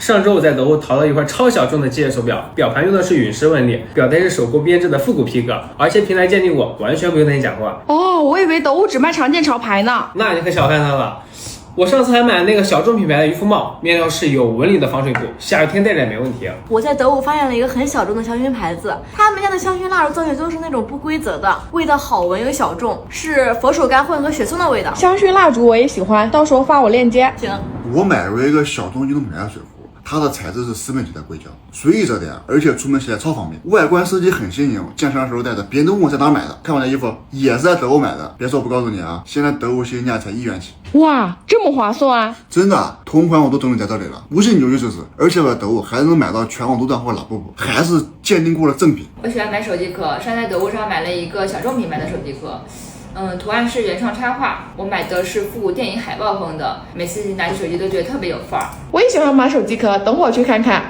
上周我在德国淘到一块超小众的机械手表，表盘用的是陨石纹理，表带是手工编织的复古皮革，而且平台鉴定过，完全不用担心假货。哦，我以为德物只卖常见潮牌呢。那你可小看它了。我上次还买那个小众品牌的渔夫帽，面料是有纹理的防水布，下雨天戴着也没问题。我在德国发现了一个很小众的香薰牌子，他们家的香薰蜡烛造型都是那种不规则的，味道好闻又小众，是佛手柑混合雪松的味道。香薰蜡烛我也喜欢，到时候发我链接。行，我买过一个小众运动品牌的水壶，它的材质是4分级的硅胶，随意折叠，而且出门携带超方便，外观设计很新颖，健身的时候戴着。别人都问我在哪买的，看我这衣服也是在德国买的。别说我不告诉你啊，现在德国新价才1元起。哇，这么划算啊！真的，同款我都整理在这里了，不信你就去试试。而且在德国还能买到全网独断货拉布布，还是鉴定过的正品。我喜欢买手机壳，上在德物上买了一个小众品牌的手机壳。图案是原创插画，我买的是复古电影海报风的，每次拿起手机都觉得特别有范儿。我也喜欢买手机壳，等我去看看。